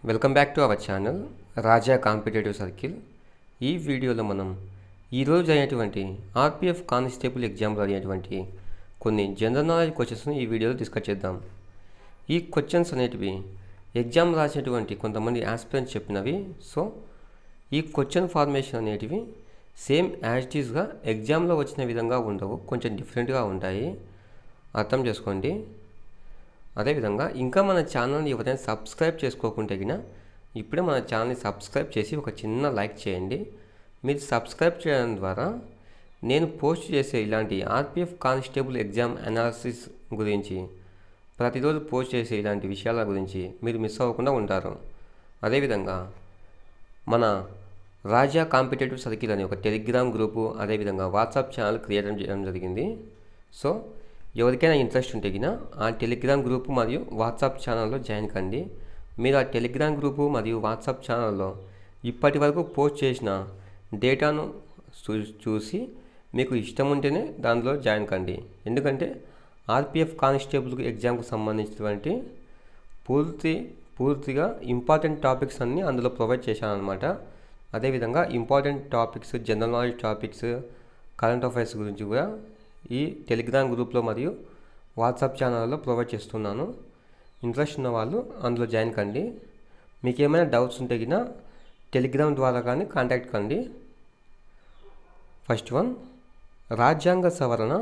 Welcome back to our channel Raja competitive circle. ఈ వీడియోలో మనం ఈరోజు అయినటువంటి ఆర్పిఎఫ్ కానిస్టేబుల్ ఎగ్జామ్లో అడిగినటువంటి కొన్ని జనరల్ నాలెడ్జ్ క్వశ్చన్స్ని ఈ వీడియోలో డిస్కస్ చేద్దాం. ఈ క్వశ్చన్స్ అనేటివి ఎగ్జామ్ రాసినటువంటి కొంతమంది ఆస్పిరెంట్స్ చెప్పినవి. సో ఈ క్వశ్చన్ ఫార్మేషన్ అనేటివి సేమ్ యాజ్ ఇట్ ఈస్గా ఎగ్జామ్లో వచ్చిన విధంగా ఉండవు, కొంచెం డిఫరెంట్గా ఉంటాయి, అర్థం చేసుకోండి. అదేవిధంగా ఇంకా మన ఛానల్ని ఎవరైనా సబ్స్క్రైబ్ చేసుకోకుంటే గిన ఇప్పుడే మన ఛానల్ని సబ్స్క్రైబ్ చేసి ఒక చిన్న లైక్ చేయండి. మీరు సబ్స్క్రైబ్ చేయడం ద్వారా నేను పోస్ట్ చేసే ఇలాంటి ఆర్పిఎఫ్ కానిస్టేబుల్ ఎగ్జామ్ అనాలిసిస్ గురించి, ప్రతిరోజు పోస్ట్ చేసే ఇలాంటి విషయాల గురించి మీరు మిస్ అవ్వకుండా ఉంటారు. అదేవిధంగా మన రాజా కాంపిటేటివ్ సర్కిల్ అనే ఒక టెలిగ్రామ్ గ్రూపు, అదేవిధంగా వాట్సాప్ ఛానల్ క్రియేట్ చేయడం జరిగింది. సో ఎవరికైనా ఇంట్రెస్ట్ ఉంటే గిన ఆ టెలిగ్రామ్ గ్రూపు మరియు వాట్సాప్ ఛానల్లో జాయిన్ కండి. మీరు ఆ టెలిగ్రామ్ గ్రూపు మరియు వాట్సాప్ ఛానల్లో ఇప్పటి వరకు పోస్ట్ చేసిన డేటాను చూసి మీకు ఇష్టం ఉంటేనే దానిలో జాయిన్ కండి. ఎందుకంటే ఆర్పిఎఫ్ కానిస్టేబుల్ ఎగ్జామ్కు సంబంధించినటువంటి పూర్తిగా ఇంపార్టెంట్ టాపిక్స్ అన్నీ అందులో ప్రొవైడ్ చేశాను అనమాట. అదేవిధంగా important topics, general knowledge topics, current affairs గురించి కూడా ఈ టెలిగ్రామ్ గ్రూప్లో మరియు వాట్సాప్ ఛానల్లో ప్రొవైడ్ చేస్తున్నాను. ఇంట్రెస్ట్ ఉన్న వాళ్ళు అందులో జాయిన్ కండి. మీకు ఏమైనా డౌట్స్ ఉంటే గిన టెలిగ్రామ్ ద్వారా కానీ కాంటాక్ట్ కండి. ఫస్ట్ వన్, రాజ్యాంగ సవరణ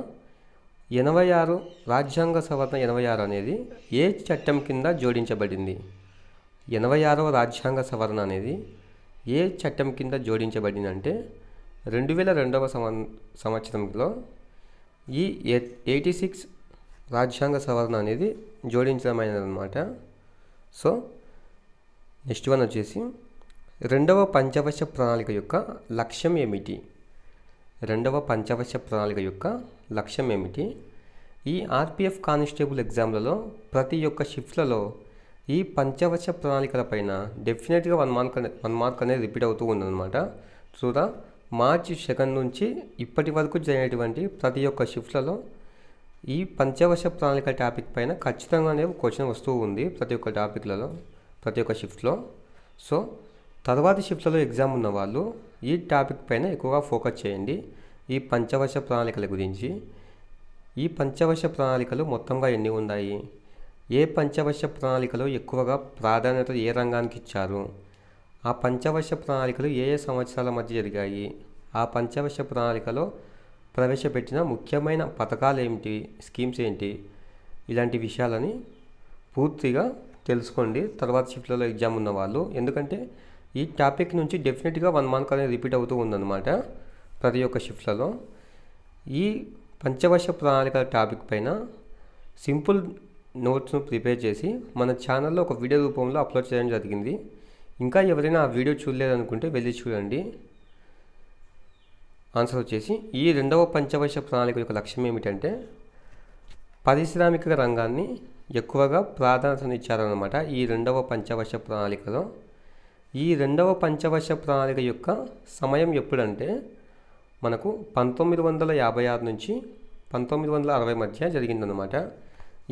86 రాజ్యాంగ సవరణ 86 అనేది ఏ చట్టం కింద జోడించబడింది? 86వ రాజ్యాంగ సవరణ అనేది ఏ చట్టం కింద జోడించబడింది అంటే 2002వ సంవత్సరంలో ఈ 86 రాజ్యాంగ సవరణ అనేది జోడించడమైనదన్నమాట. సో నెక్స్ట్ వన్ వచ్చేసి రెండవ పంచవర్ష ప్రణాళిక యొక్క లక్ష్యం ఏమిటి? రెండవ పంచవర్ష ప్రణాళిక యొక్క లక్ష్యం ఏమిటి? ఈ ఆర్పిఎఫ్ కానిస్టేబుల్ ఎగ్జామ్లలో ప్రతి ఒక్క షిఫ్ట్లలో ఈ పంచవర్ష ప్రణాళికలపైన డెఫినెట్గా 1 మార్క్ అనేది రిపీట్ అవుతూ ఉందన్నమాట. చూడా మార్చి 2 నుంచి ఇప్పటి వరకు జరిగినటువంటి ప్రతి ఒక్క షిఫ్ట్లలో ఈ పంచవర్ష ప్రణాళిక టాపిక్ పైన ఖచ్చితంగానే క్వశ్చన్ వస్తూ ఉంది ప్రతి ఒక్క టాపిక్లలో, ప్రతి ఒక్క షిఫ్ట్లో. సో తర్వాతి షిఫ్ట్లలో ఎగ్జామ్ ఉన్న వాళ్ళు ఈ టాపిక్ పైన ఎక్కువగా ఫోకస్ చేయండి. ఈ పంచవర్ష ప్రణాళికల గురించి, ఈ పంచవర్ష ప్రణాళికలు మొత్తంగా ఎన్ని ఉన్నాయి, ఏ పంచవర్ష ప్రణాళికలో ఎక్కువగా ప్రాధాన్యత ఏ రంగానికి ఇచ్చారు, ఆ పంచవర్ష ప్రణాళికలు ఏ ఏ సంవత్సరాల మధ్య జరిగాయి, ఆ పంచవర్ష ప్రణాళికలో ప్రవేశపెట్టిన ముఖ్యమైన పథకాలు ఏమిటి, స్కీమ్స్ ఏంటి, ఇలాంటి విషయాలని పూర్తిగా తెలుసుకోండి తర్వాత షిఫ్ట్లలో ఎగ్జామ్ ఉన్న వాళ్ళు. ఎందుకంటే ఈ టాపిక్ నుంచి డెఫినెట్గా 1 మార్క్ అనేది రిపీట్ అవుతూ ఉందన్నమాట ప్రతి ఒక్క షిఫ్ట్లలో. ఈ పంచవర్ష ప్రణాళికల టాపిక్ పైన సింపుల్ నోట్స్ను ప్రిపేర్ చేసి మన ఛానల్లో ఒక వీడియో రూపంలో అప్లోడ్ చేయడం జరిగింది. ఇంకా ఎవరైనా ఆ వీడియో చూడలేదనుకుంటే వెళ్ళి చూడండి. ఆన్సర్ వచ్చేసి ఈ రెండవ పంచవర్ష ప్రణాళిక యొక్క లక్ష్యం ఏమిటంటే పారిశ్రామిక రంగాన్ని ఎక్కువగా ప్రాధాన్యతనిచ్చారన్నమాట. ఈ రెండవ పంచవర్ష ప్రణాళికలో ఈ రెండవ పంచవర్ష ప్రణాళిక యొక్క సమయం ఎప్పుడంటే మనకు 1956 నుంచి 1960 మధ్య జరిగిందన్నమాట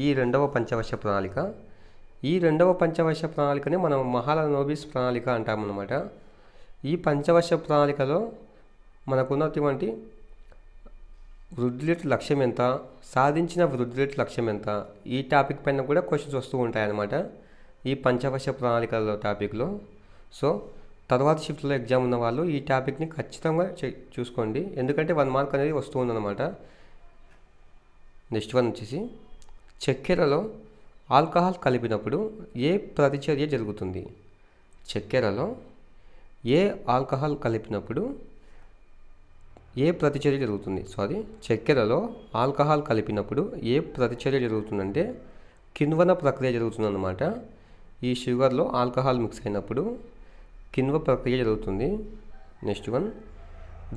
ఈ రెండవ పంచవర్ష ప్రణాళిక. ఈ రెండవ పంచవర్ష ప్రణాళికనే మనం మహాలనోబిస్ ప్రణాళిక అంటామన్నమాట. ఈ పంచవర్ష ప్రణాళికలో మనకున్నటువంటి వృద్ధి రేటు లక్ష్యం ఎంత, సాధించిన వృద్ధి రేటు లక్ష్యం ఎంత, ఈ టాపిక్ పైన కూడా క్వశ్చన్స్ వస్తూ ఉంటాయన్నమాట ఈ పంచవర్ష ప్రణాళికలో టాపిక్లో. సో తర్వాత షిఫ్ట్లో ఎగ్జామ్ ఉన్న వాళ్ళు ఈ టాపిక్ని ఖచ్చితంగా చూసుకోండి, ఎందుకంటే 1 మార్క్ అనేది వస్తూ ఉందన్నమాట. నెక్స్ట్ వన్ వచ్చేసి చక్కెరలో ఆల్కహాల్ కలిపినప్పుడు ఏ ప్రతిచర్య జరుగుతుంది? చక్కెరలో ఏ ఆల్కహాల్ కలిపినప్పుడు ఏ ప్రతిచర్య జరుగుతుంది? చక్కెరలో ఆల్కహాల్ కలిపినప్పుడు ఏ ప్రతిచర్య జరుగుతుందంటే కిణ్వన ప్రక్రియ జరుగుతుందన్నమాట. ఈ షుగర్లో ఆల్కహాల్ మిక్స్ అయినప్పుడు కిణ్వ ప్రక్రియ జరుగుతుంది. నెక్స్ట్ వన్,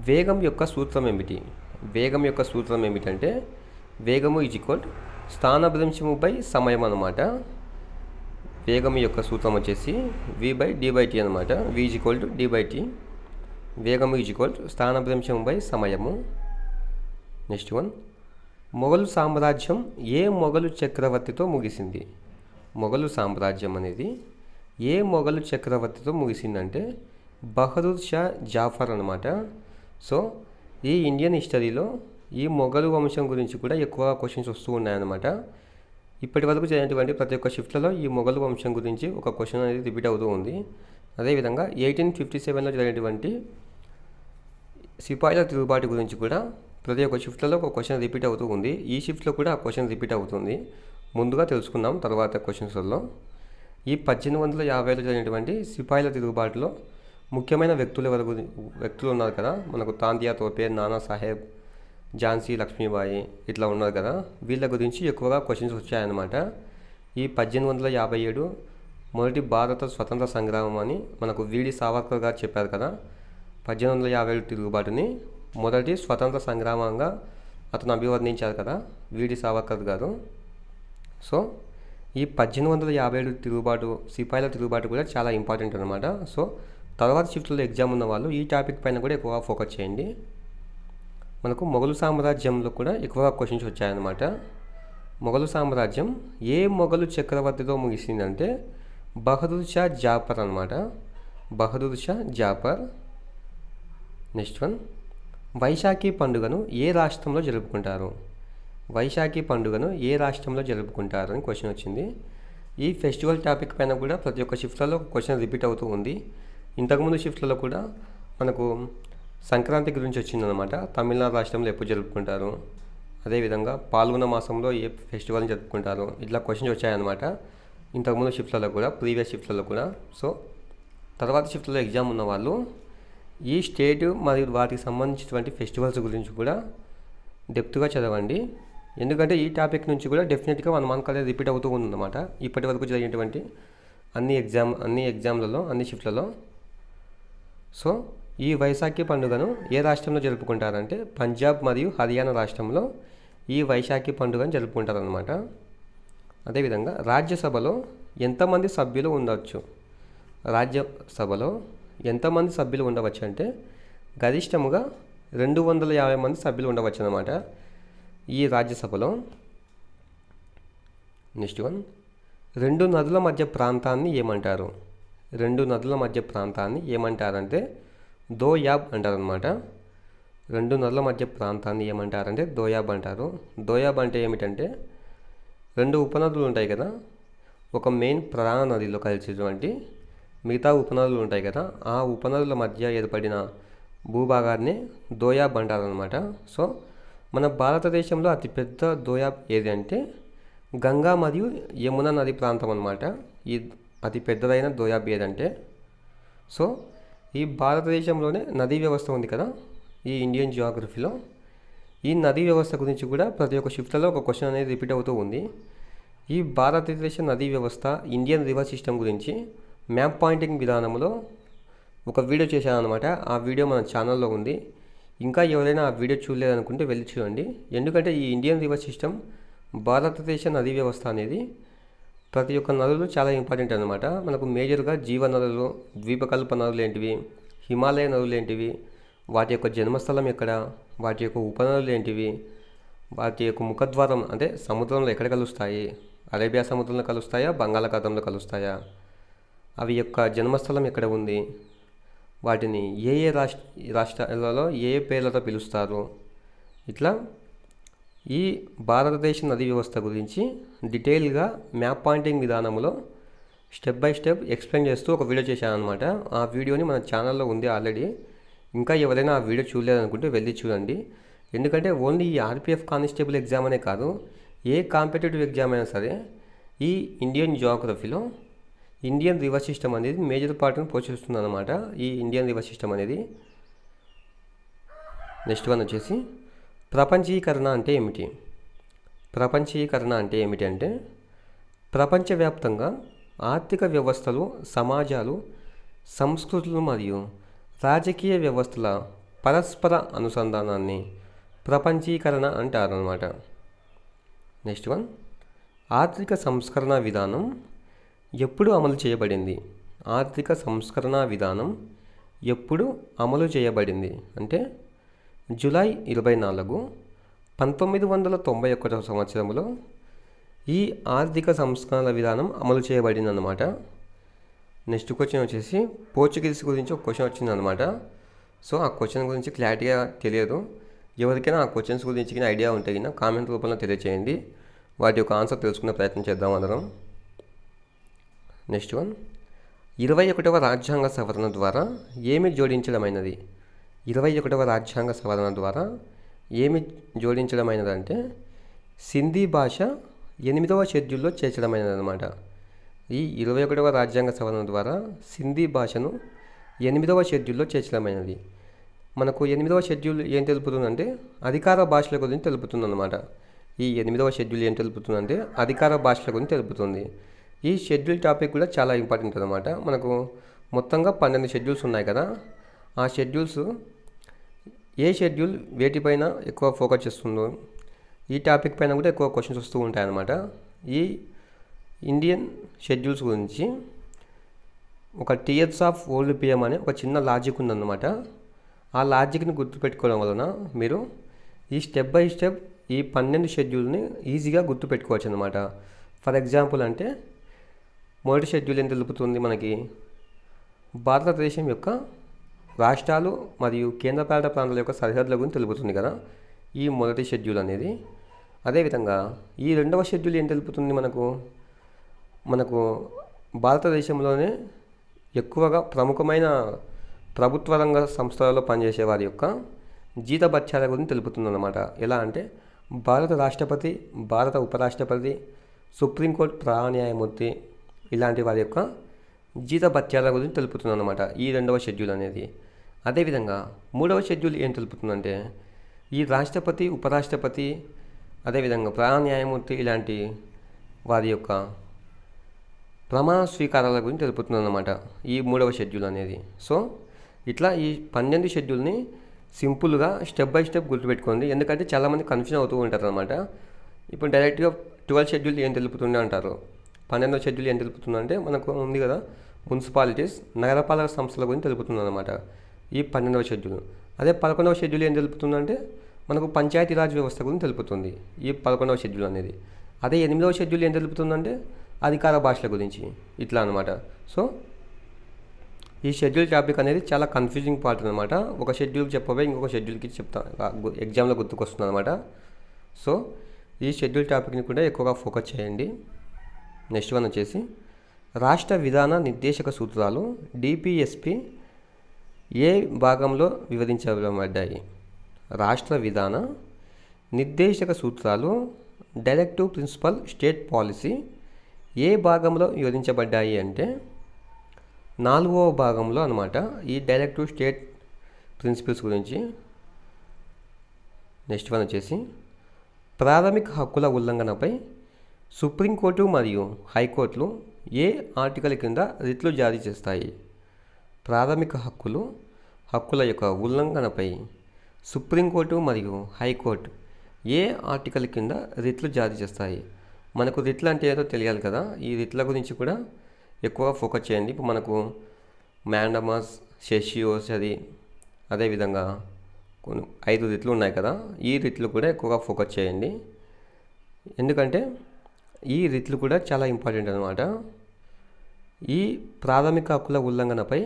వేగం యొక్క సూత్రం ఏమిటి? వేగం యొక్క సూత్రం ఏమిటంటే వేగము = స్థానభ్రంశము బై సమయం అన్నమాట. వేగం యొక్క సూత్రం వచ్చేసి v/d/t అనమాట. v = d/t. వేగము = స్థానభ్రంశము బై సమయము. నెక్స్ట్ వన్, మొఘలు సామ్రాజ్యం ఏ మొఘలు చక్రవర్తితో ముగిసింది? మొఘలు సామ్రాజ్యం అనేది ఏ మొఘలు చక్రవర్తితో ముగిసిందంటే బహదూర్ షా జాఫర్ అనమాట. సో ఈ ఇండియన్ హిస్టరీలో ఈ మొఘలు వంశం గురించి కూడా ఎక్కువ క్వశ్చన్స్ వస్తూ ఉన్నాయన్నమాట. ఇప్పటి వరకు జరిగినటువంటి ప్రతి ఒక్క షిఫ్ట్లలో ఈ మొఘలు వంశం గురించి ఒక క్వశ్చన్ అనేది రిపీట్ అవుతూ ఉంది. అదేవిధంగా 1857లో జరిగినటువంటి సిపాయిల తిరుగుబాటు గురించి కూడా ప్రతి ఒక్క షిఫ్ట్లలో ఒక క్వశ్చన్ రిపీట్ అవుతూ ఉంది. ఈ షిఫ్ట్లో కూడా ఆ క్వశ్చన్ రిపీట్ అవుతుంది. ముందుగా తెలుసుకుందాం తర్వాత క్వశ్చన్స్లో. ఈ 1850లో జరిగినటువంటి సిపాయిల తిరుగుబాటులో ముఖ్యమైన వ్యక్తులు ఉన్నారు కదా, మనకు తాంతియా తోపే, నానా సాహెబ్, ఝాన్సీ లక్ష్మీబాయి ఇట్లా ఉన్నారు కదా, వీళ్ళ గురించి ఎక్కువగా క్వశ్చన్స్ వచ్చాయన్నమాట. ఈ 1857 మొదటి భారత స్వతంత్ర సంగ్రామం అని మనకు వీడి సావర్కర్ గారు చెప్పారు కదా. 1857 తిరుగుబాటుని మొదటి స్వతంత్ర సంగ్రామంగా అతను అభివర్ణించారు కదా వీడి సావర్కర్ గారు. సో ఈ 1857 తిరుగుబాటు, సిపాయిల తిరుగుబాటు కూడా చాలా ఇంపార్టెంట్ అనమాట. సో తర్వాత షిఫ్ట్లో ఎగ్జామ్ ఉన్న వాళ్ళు ఈ టాపిక్ పైన కూడా ఎక్కువగా ఫోకస్ చేయండి. మనకు మొఘలు సామ్రాజ్యంలో కూడా ఎక్కువగా క్వశ్చన్స్ వచ్చాయన్నమాట. మొఘలు సామ్రాజ్యం ఏ మొఘలు చక్రవర్తితో ముగిసిందంటే బహదూర్ షా జాఫర్ అనమాట. బహదూర్ షా జాఫర్. నెక్స్ట్ వన్, వైశాఖి పండుగను ఏ రాష్ట్రంలో జరుపుకుంటారు? వైశాఖి పండుగను ఏ రాష్ట్రంలో జరుపుకుంటారు అని క్వశ్చన్ వచ్చింది. ఈ ఫెస్టివల్ టాపిక్ పైన కూడా ప్రతి ఒక్క షిఫ్ట్లలో క్వశ్చన్ రిపీట్ అవుతూ ఉంది. ఇంతకుముందు షిఫ్ట్లలో కూడా మనకు సంక్రాంతి గురించి వచ్చిందనమాట. తమిళనాడు రాష్ట్రంలో ఎప్పుడు జరుపుకుంటారు, అదేవిధంగా పాల్గొన మాసంలో ఏ ఫెస్టివల్ని జరుపుకుంటారు, ఇట్లా క్వశ్చన్స్ వచ్చాయన్నమాట ఇంతకుముందు షిఫ్ట్లలో కూడా, ప్రీవియస్ షిఫ్ట్లలో కూడా. సో తర్వాత షిఫ్ట్లో ఎగ్జామ్ ఉన్న వాళ్ళు ఈ స్టేట్ మరియు వాటికి సంబంధించినటువంటి ఫెస్టివల్స్ గురించి కూడా డెప్త్గా చదవండి. ఎందుకంటే ఈ టాపిక్ నుంచి కూడా డెఫినెట్గా 1 మార్క్ అనేది రిపీట్ అవుతూ ఉందన్నమాట ఇప్పటి వరకు జరిగినటువంటి అన్ని ఎగ్జామ్లలో, అన్ని షిఫ్ట్లలో. సో ఈ వైశాఖి పండుగను ఏ రాష్ట్రంలో జరుపుకుంటారంటే పంజాబ్ మరియు హర్యానా రాష్ట్రంలో ఈ వైశాఖి పండుగను జరుపుకుంటారనమాట. అదేవిధంగా రాజ్యసభలో ఎంతమంది సభ్యులు ఉండవచ్చు? రాజ్యసభలో ఎంతమంది సభ్యులు ఉండవచ్చు అంటే గరిష్టముగా 250 మంది సభ్యులు ఉండవచ్చు అన్నమాట ఈ రాజ్యసభలో. నెక్స్ట్ వన్, 2 నదుల మధ్య ప్రాంతాన్ని ఏమంటారు? 2 నదుల మధ్య ప్రాంతాన్ని ఏమంటారంటే దోయాబ్ అంటారనమాట. 2 నదుల మధ్య ప్రాంతాన్ని ఏమంటారంటే దోయాబ్ అంటారు. దోయాబ్ అంటే ఏమిటంటే 2 ఉపనదులు ఉంటాయి కదా, ఒక మెయిన్ ప్రధాన నదిలో కలిసేటువంటి మిగతా ఉపనదులు ఉంటాయి కదా, ఆ ఉపనదుల మధ్య ఏర్పడిన భూభాగాన్ని దోయాబ్ అంటారనమాట. సో మన భారతదేశంలో అతిపెద్ద దోయాబ్ ఏది అంటే గంగా మరియు యమున నది ప్రాంతం అనమాట. ఈ అతి పెద్దదైన దోయాబ్ ఏదంటే, సో ఈ భారతదేశంలోనే నదీ వ్యవస్థ ఉంది కదా ఈ ఇండియన్ జియోగ్రఫీలో, ఈ నదీ వ్యవస్థ గురించి కూడా ప్రతి ఒక్క షిఫ్ట్లలో ఒక క్వశ్చన్ అనేది రిపీట్ అవుతూ ఉంది. ఈ భారతదేశ నదీ వ్యవస్థ, ఇండియన్ రివర్ సిస్టమ్ గురించి మ్యాప్ పాయింటింగ్ విధానంలో ఒక వీడియో చేశాను అనమాట. ఆ వీడియో మన ఛానల్లో ఉంది. ఇంకా ఎవరైనా ఆ వీడియో చూడలేదనుకుంటే వెళ్ళి చూడండి. ఎందుకంటే ఈ ఇండియన్ రివర్ సిస్టమ్, భారతదేశ నదీ వ్యవస్థ అనేది ప్రతి ఒక్క నదులు చాలా ఇంపార్టెంట్ అనమాట. మనకు మేజర్గా జీవ నదులు, ద్వీపకల్ప నదులు ఏంటివి, హిమాలయ నదులు ఏంటివి, వాటి యొక్క జన్మస్థలం ఎక్కడ, వాటి యొక్క ఉపనదులు ఏంటివి, వాటి యొక్క ముఖద్వారం అంటే సముద్రంలో ఎక్కడ కలుస్తాయి, అరేబియా సముద్రంలో కలుస్తాయా, బంగాళాఖాతంలో కలుస్తాయా, అవి యొక్క జన్మస్థలం ఎక్కడ ఉంది, వాటిని ఏ ఏ రాష్ట్రాలలో ఏ పేర్లతో పిలుస్తారు, ఇట్లా ఈ భారతదేశ నదీ వ్యవస్థ గురించి డీటెయిల్గా మ్యాప్ పాయింటింగ్ విధానంలో స్టెప్ బై స్టెప్ ఎక్స్ప్లెయిన్ చేస్తూ ఒక వీడియో చేశాను అనమాట. ఆ వీడియోని మన ఛానల్లో ఉంది ఆల్రెడీ. ఇంకా ఎవరైనా ఆ వీడియో చూడలేదనుకుంటే వెళ్ళి చూడండి. ఎందుకంటే ఓన్లీ ఈ ఆర్పిఎఫ్ కానిస్టేబుల్ ఎగ్జామ్ అనే కాదు, ఏ కాంపిటేటివ్ ఎగ్జామ్ అయినా సరే ఈ ఇండియన్ జియోగ్రఫీలో ఇండియన్ రివర్ సిస్టమ్ అనేది మేజర్ పార్ట్ని పోషిస్తుంది అనమాట. ఈ ఇండియన్ రివర్ సిస్టమ్ అనేది. నెక్స్ట్ వన్ వచ్చేసి ప్రపంచీకరణ అంటే ఏమిటి? ప్రపంచీకరణ అంటే ఏమిటి అంటే ప్రపంచవ్యాప్తంగా ఆర్థిక వ్యవస్థలు, సమాజాలు, సంస్కృతులు మరియు రాజకీయ వ్యవస్థల పరస్పర అనుసంధానాన్ని ప్రపంచీకరణ అంటారన్నమాట. నెక్స్ట్ వన్, ఆర్థిక సంస్కరణ విధానం ఎప్పుడు అమలు చేయబడింది? ఆర్థిక సంస్కరణ విధానం ఎప్పుడు అమలు చేయబడింది అంటే జూలై 24, 1991 సంవత్సరంలో ఈ ఆర్థిక సంస్కరణ విధానం అమలు చేయబడింది అన్నమాట. నెక్స్ట్ క్వశ్చన్ వచ్చేసి పోర్చుగీస్ గురించి ఒక క్వశ్చన్ వచ్చిందనమాట. సో ఆ క్వశ్చన్ గురించి క్లారిటీగా తెలియదు. ఎవరికైనా ఆ క్వశ్చన్స్ గురించి ఐడియా ఉంటే కింద కామెంట్ రూపంలో తెలియచేయండి. వాటి యొక్క ఆన్సర్ తెలుసుకునే ప్రయత్నం చేద్దాం అందరం. నెక్స్ట్ వన్, 21వ రాజ్యాంగ సవరణ ద్వారా ఏమి జోడించడమైనది? 21వ రాజ్యాంగ సవరణ ద్వారా ఏమి జోడించడమైనదంటే సింధీ భాష 8వ షెడ్యూల్లో చేర్చడమైనది అనమాట. ఈ 21వ రాజ్యాంగ సవరణ ద్వారా సింధీ భాషను 8వ షెడ్యూల్లో చేర్చడమైనది. మనకు 8వ షెడ్యూల్ ఏం తెలుపుతుందంటే అధికార భాషల గురించి తెలుపుతుందన్నమాట. ఈ 8వ షెడ్యూల్ ఏం తెలుపుతుందంటే అధికార భాషల గురించి తెలుపుతుంది. ఈ షెడ్యూల్ టాపిక్ కూడా చాలా ఇంపార్టెంట్ అనమాట. మనకు మొత్తంగా 12 షెడ్యూల్స్ ఉన్నాయి కదా. ఆ షెడ్యూల్స్ ఏ షెడ్యూల్ వేటిపైన ఎక్కువ ఫోకస్ చేస్తుందో ఈ టాపిక్ పైన కూడా ఎక్కువ క్వశ్చన్స్ వస్తూ ఉంటాయి అన్నమాట. ఈ ఇండియన్ షెడ్యూల్స్ గురించి ఒక టియర్స్ ఆఫ్ ఓల్డ్ పిఎం అనే ఒక చిన్న లాజిక్ ఉందన్నమాట. ఆ లాజిక్ని గుర్తుపెట్టుకోవడం వలన మీరు ఈ స్టెప్ బై స్టెప్ ఈ 12 షెడ్యూల్ని ఈజీగా గుర్తుపెట్టుకోవచ్చు అనమాట. ఫర్ ఎగ్జాంపుల్ అంటే మొదటి షెడ్యూల్ ఏం తెలుపుతుంది మనకి? భారతదేశం యొక్క రాష్ట్రాలు మరియు కేంద్రపాలిత ప్రాంతాల యొక్క సరిహద్దుల గురించి తెలుపుతుంది కదా ఈ మొదటి షెడ్యూల్ అనేది. అదేవిధంగా ఈ 2వ షెడ్యూల్ ఏం తెలుపుతుంది మనకు భారతదేశంలోనే ఎక్కువగా ప్రముఖమైన ప్రభుత్వ రంగ సంస్థలలో పనిచేసే వారి యొక్క జీతభత్యాల గురించి తెలుపుతుందన్నమాట. ఎలా అంటే భారత రాష్ట్రపతి, భారత ఉపరాష్ట్రపతి, సుప్రీంకోర్టు ప్రధాన న్యాయమూర్తి ఇలాంటి వారి యొక్క జీతభత్యాల గురించి తెలుపుతుందన్నమాట ఈ 2వ షెడ్యూల్ అనేది. అదేవిధంగా 3వ షెడ్యూల్ ఏం తెలుపుతుందంటే ఈ రాష్ట్రపతి, ఉపరాష్ట్రపతి, అదేవిధంగా ప్రధాన న్యాయమూర్తి ఇలాంటి వారి యొక్క ప్రమాణ స్వీకారాల గురించి తెలుపుతుందన్నమాట ఈ 3వ షెడ్యూల్ అనేది. సో ఇట్లా ఈ 12 షెడ్యూల్ని సింపుల్గా స్టెప్ బై స్టెప్ గుర్తుపెట్టుకోండి. ఎందుకంటే చాలామంది కన్ఫ్యూజన్ అవుతూ ఉంటారు అనమాట. ఇప్పుడు డైరెక్ట్గా 12 షెడ్యూల్ ఏం తెలుపుతుంది అంటారు. 12వ షెడ్యూల్ ఏం తెలుపుతుందంటే మనకు ఉంది కదా మున్సిపాలిటీస్, నగరపాలక సంస్థల గురించి తెలుపుతుంది అనమాట ఈ 12వ షెడ్యూల్. అదే 11వ షెడ్యూల్ ఏం తెలుపుతుందంటే మనకు పంచాయతీరాజ్ వ్యవస్థ గురించి తెలుపుతుంది ఈ 11వ షెడ్యూల్ అనేది. అదే 8వ షెడ్యూల్ ఏం తెలుపుతుందంటే అధికార భాషల గురించి ఇట్లా అనమాట. సో ఈ షెడ్యూల్ టాపిక్ అనేది చాలా కన్ఫ్యూజింగ్ పార్ట్ అనమాట. ఒక షెడ్యూల్ చెప్పబోయే ఇంకొక షెడ్యూల్కి ఎగ్జామ్లో గుర్తుకొస్తుంది అనమాట. సో ఈ షెడ్యూల్ టాపిక్ని కూడా ఎక్కువగా ఫోకస్ చేయండి. నెక్స్ట్ వన్ వచ్చేసి రాష్ట్ర విధాన నిర్దేశక సూత్రాలు డిపిఎస్పి ఏ భాగంలో వివరించబడ్డాయి? రాష్ట్ర విధాన నిర్దేశక సూత్రాలు డైరెక్టివ్ ప్రిన్సిపల్ స్టేట్ పాలసీ ఏ భాగంలో వివరించబడ్డాయి అంటే 4వ భాగంలో అనమాట ఈ డైరెక్టివ్ స్టేట్ ప్రిన్సిపల్స్ గురించి. నెక్స్ట్ వన్ వచ్చేసి ప్రాథమిక హక్కుల ఉల్లంఘనపై సుప్రీంకోర్టు మరియు హైకోర్టులు ఏ ఆర్టికల్ కింద రిట్లు జారీ చేస్తాయి? ప్రాథమిక హక్కుల యొక్క ఉల్లంఘనపై సుప్రీంకోర్టు మరియు హైకోర్టు ఏ ఆర్టికల్ కింద రిట్లు జారీ చేస్తాయి? మనకు రిట్లు అంటే ఏదో తెలియాలి కదా. ఈ రిట్ల గురించి కూడా ఎక్కువగా ఫోకస్ చేయండి. ఇప్పుడు మనకు మ్యాండమస్, సెషియోస్ అదేవిధంగా కొన్ని 5 రిట్లు ఉన్నాయి కదా. ఈ రిట్లు కూడా ఎక్కువగా ఫోకస్ చేయండి. ఎందుకంటే ఈ రిట్లు కూడా చాలా ఇంపార్టెంట్ అనమాట. ఈ ప్రాథమిక హక్కుల ఉల్లంఘనపై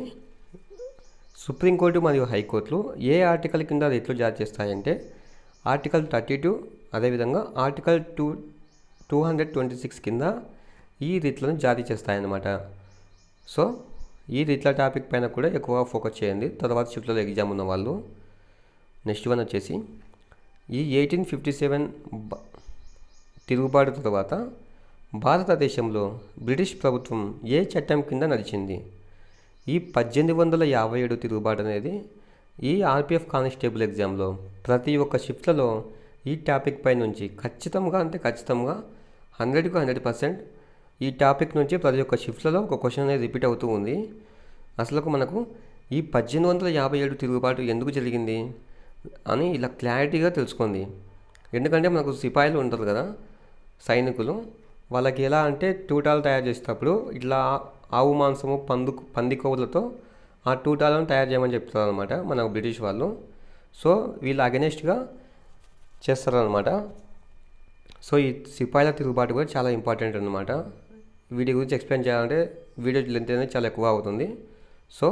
సుప్రీంకోర్టు మరియు హైకోర్టులు ఏ ఆర్టికల్ కింద రిట్లు జారీ చేస్తాయంటే ఆర్టికల్ 32, అదేవిధంగా ఆర్టికల్ 226 కింద ఈ రిట్లను జారీ చేస్తాయన్నమాట. సో ఈ రిట్ల టాపిక్ పైన కూడా ఎక్కువగా ఫోకస్ చేయండి తర్వాత షిఫ్ట్లో ఎగ్జామ్ ఉన్న వాళ్ళు. నెక్స్ట్ వన్ వచ్చేసి ఈ 1857 తిరుగుబాటు తర్వాత భారతదేశంలో బ్రిటిష్ ప్రభుత్వం ఏ చట్టం కింద నడిచింది? ఈ 1857 తిరుగుబాటు అనేది ఈ ఆర్పిఎఫ్ కానిస్టేబుల్ ఎగ్జామ్లో ప్రతి ఒక్క షిఫ్ట్లలో ఈ టాపిక్ పై నుంచి ఖచ్చితంగా 100కు 100% ఈ టాపిక్ నుంచి ప్రతి ఒక్క షిఫ్ట్లలో ఒక క్వశ్చన్ అనేది రిపీట్ అవుతూ ఉంది. అసలు మనకు ఈ 1857 తిరుగుబాటు ఎందుకు జరిగింది అని ఇలా క్లారిటీగా తెలుసుకోండి. ఎందుకంటే మనకు సిపాయిలు ఉంటారు కదా, సైనికులు, వాళ్ళకి ఎలా అంటే టూటాలు తయారు చేసేటప్పుడు ఇట్లా ఆవు మాంసము, పంది కొవ్వులతో ఆ టూటాలను తయారు చేయమని చెప్తారు అనమాట మన బ్రిటిష్ వాళ్ళు. సో వీళ్ళు అగెనెస్ట్గా చేస్తారనమాట. సో ఈ సిపాయిల తిరుగుబాటు కూడా చాలా ఇంపార్టెంట్ అనమాట వీటి గురించి ఎక్స్ప్లెయిన్ చేయాలంటే వీడియో లెంత్ అనేది చాలా ఎక్కువ అవుతుంది. సో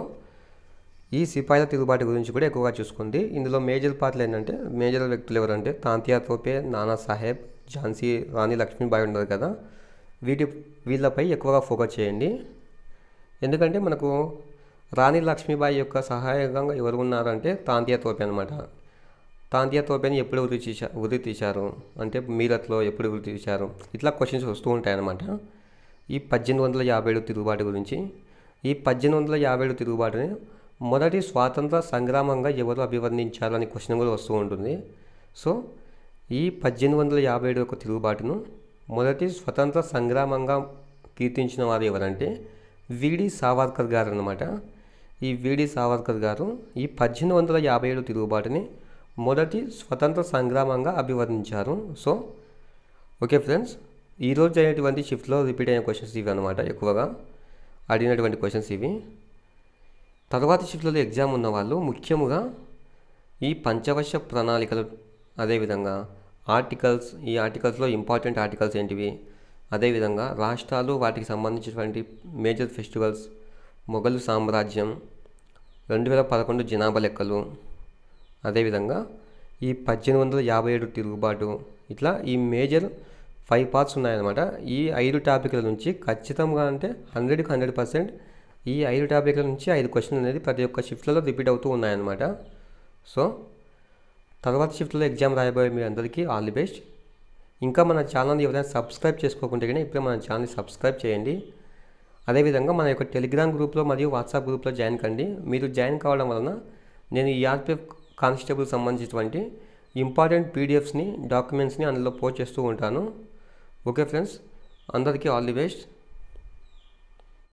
ఈ సిపాయిల తిరుగుబాటు గురించి కూడా ఎక్కువగా చూసుకుంది. ఇందులో మేజర్ పార్ట్లు ఏంటంటే, మేజర్ వ్యక్తులు ఎవరంటే తాంతియా తోపే, నానా సాహెబ్, ఝాన్సీ రాణి లక్ష్మీబాయి ఉన్నారు కదా, వీళ్ళపై ఎక్కువగా ఫోకస్ చేయండి. ఎందుకంటే మనకు రాణి లక్ష్మీబాయి యొక్క సహాయకంగా ఎవరు ఉన్నారంటే తాంతియా తోపే అనమాట. తాంతియా తోపేని ఎప్పుడు ఉరి తీశారు అంటే మీరత్లో ఎప్పుడు ఉరి తీశారు, ఇట్లా క్వశ్చన్స్ వస్తూ ఉంటాయన్నమాట. ఈ 1857 తిరుగుబాటు గురించి, ఈ 1857 తిరుగుబాటుని మొదటి స్వాతంత్ర సంగ్రామంగా ఎవరు అభివర్ణించారు అనే క్వశ్చన్ కూడా వస్తూ ఉంటుంది. సో ఈ 1857 యొక్క తిరుగుబాటును మొదటి స్వతంత్ర సంగ్రామంగా కీర్తించిన వారు ఎవరంటే వీడి సావర్కర్ గారు అన్నమాట. ఈ వీడి సావర్కర్ గారు ఈ 1857 తిరుగుబాటుని మొదటి స్వతంత్ర సంగ్రామంగా అభివర్ణించారు. సో ఓకే ఫ్రెండ్స్, ఈరోజు అయినటువంటి షిఫ్ట్లో రిపీట్ అయిన క్వశ్చన్స్ ఇవి అనమాట, ఎక్కువగా అడిగినటువంటి క్వశ్చన్స్ ఇవి. తర్వాత షిఫ్ట్లలో ఎగ్జామ్ ఉన్న వాళ్ళు ముఖ్యంగా ఈ పంచవర్ష ప్రణాళికలు, అదేవిధంగా ఆర్టికల్స్, ఈ ఆర్టికల్స్లో ఇంపార్టెంట్ ఆర్టికల్స్ ఏంటివి, అదేవిధంగా రాష్ట్రాలు వాటికి సంబంధించినటువంటి మేజర్ ఫెస్టివల్స్, మొఘలు సామ్రాజ్యం, 2011 జనాభా లెక్కలు, అదేవిధంగా ఈ 1857 తిరుగుబాటు, ఇట్లా ఈ మేజర్ 5 పార్ట్స్ ఉన్నాయన్నమాట. ఈ 5 టాపిక్ల నుంచి ఖచ్చితంగా అంటే 100కి 100% ఈ 5 టాపిక్ల నుంచి 5 క్వశ్చన్లు అనేది ప్రతి ఒక్క షిఫ్ట్లలో రిపీట్ అవుతూ ఉన్నాయన్నమాట. సో తర్వాత షిఫ్ట్లో ఎగ్జామ్ రాయబోయే మీ అందరికీ ఆల్ ది బెస్ట్. ఇంకా మన ఛానల్ని ఎవరైనా సబ్స్క్రైబ్ చేసుకోకుంటే కానీ ఇప్పుడే మన ఛానల్ని సబ్స్క్రైబ్ చేయండి. అదేవిధంగా మన యొక్క టెలిగ్రామ్ గ్రూప్లో మరియు వాట్సాప్ గ్రూప్లో జాయిన్ కండి. మీరు జాయిన్ కావడం వలన నేను ఈఆర్పిఎఫ్ కానిస్టేబుల్ సంబంధించినటువంటి ఇంపార్టెంట్ పీడిఎఫ్స్ని, డాక్యుమెంట్స్ని అందులో పోస్ట్ చేస్తూ ఉంటాను. ఓకే ఫ్రెండ్స్, అందరికీ ఆల్ ది బెస్ట్.